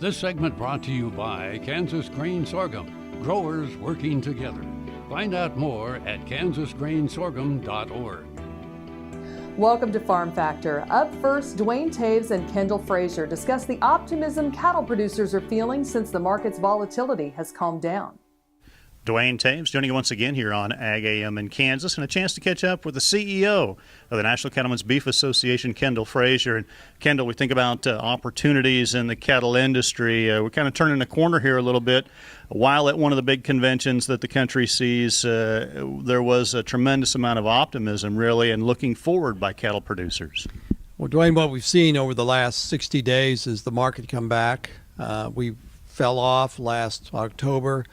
This segment brought to you by Kansas Grain Sorghum, growers working together. Find out more at kansasgrainsorghum.org. Welcome to Farm Factor. Up first, Duane Toews and Kendal Frazier discuss the optimism cattle producers are feeling since the market's volatility has calmed down. Duane Toews joining you once again here on AGam in Kansas, and a chance to catch up with the CEO of the National Cattlemen's Beef Association, Kendal Frazier. And Kendal, we think about opportunities in the cattle industry. We're kind of turning a corner here a little bit. While at one of the big conventions that the country sees, there was a tremendous amount of optimism, really, and looking forward by cattle producers. Well, Duane, what we've seen over the last 60 days is the market come back. We fell off last October.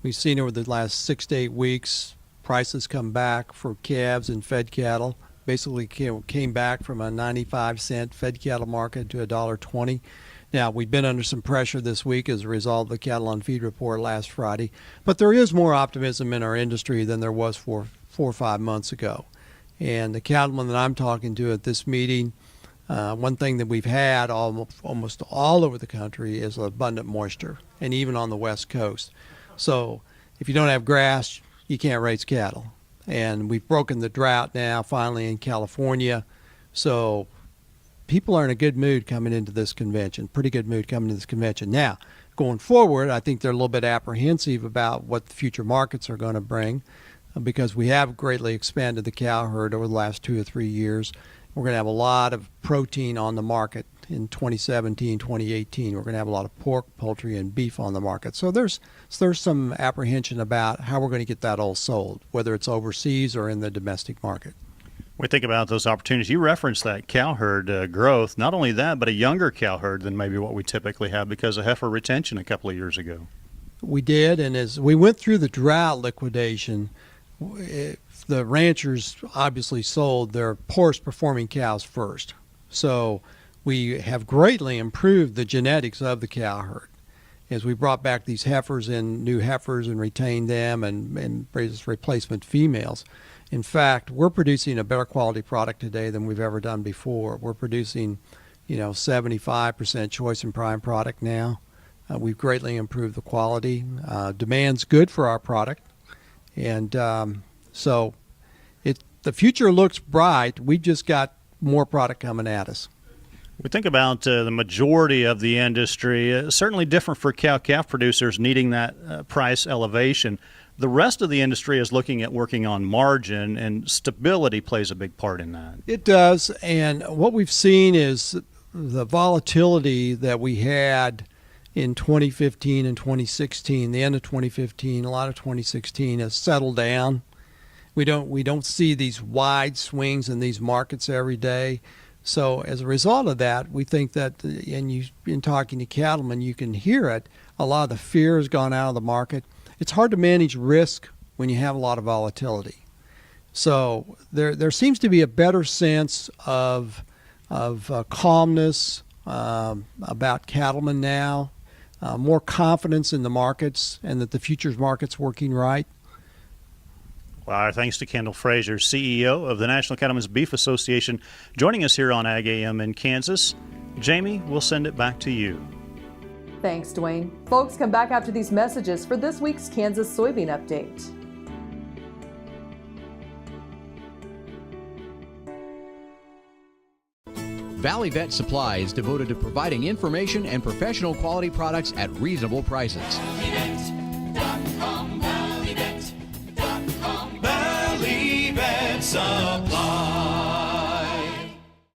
We've seen over the last 6 to 8 weeks, prices come back for calves and fed cattle. Basically came back from a 95-cent fed cattle market to $1.20. Now, we've been under some pressure this week as a result of the cattle on feed report last Friday. But there is more optimism in our industry than there was 4 or 5 months ago. And the cattlemen that I'm talking to at this meeting, one thing that we've had almost all over the country is abundant moisture, and even on the West Coast. So if you don't have grass, you can't raise cattle. And we've broken the drought now finally in California. So people are in a good mood coming into this convention, pretty good mood coming to this convention. Now, going forward, I think they're a little bit apprehensive about what the future markets are going to bring because we have greatly expanded the cow herd over the last 2 or 3 years. We're going to have a lot of protein on the market in 2017, 2018. We're going to have a lot of pork, poultry, and beef on the market. So there's some apprehension about how we're going to get that all sold, whether it's overseas or in the domestic market. We think about those opportunities. You referenced that cow herd growth. Not only that, but a younger cow herd than maybe what we typically have because of heifer retention a couple of years ago. We did, and as we went through the drought liquidation, the ranchers obviously sold their poorest performing cows first. So we have greatly improved the genetics of the cow herd as we brought back these heifers and new heifers and retained them and raised replacement females. In fact, we're producing a better quality product today than we've ever done before. We're producing, 75% choice and prime product now. We've greatly improved the quality. Demand's good for our product. And so the future looks bright. We've just got more product coming at us. We think about the majority of the industry, certainly different for cow-calf producers needing that price elevation. The rest of the industry is looking at working on margin, and stability plays a big part in that. It does, and what we've seen is the volatility that we had in 2015 and 2016, the end of 2015, a lot of 2016 has settled down. We don't see these wide swings in these markets every day. So as a result of that, we think that, and you've been talking to cattlemen, you can hear it, a lot of the fear has gone out of the market. It's hard to manage risk when you have a lot of volatility. So there seems to be a better sense of calmness about cattlemen now, more confidence in the markets and that the futures market's working right. Well, our thanks to Kendal Frazier, CEO of the National Cattlemen's Beef Association, joining us here on AGam in Kansas. Jamie, we'll send it back to you. Thanks, Duane. Folks, come back after these messages for this week's Kansas Soybean Update. Valley Vet Supply is devoted to providing information and professional quality products at reasonable prices. Valley Vet Supply.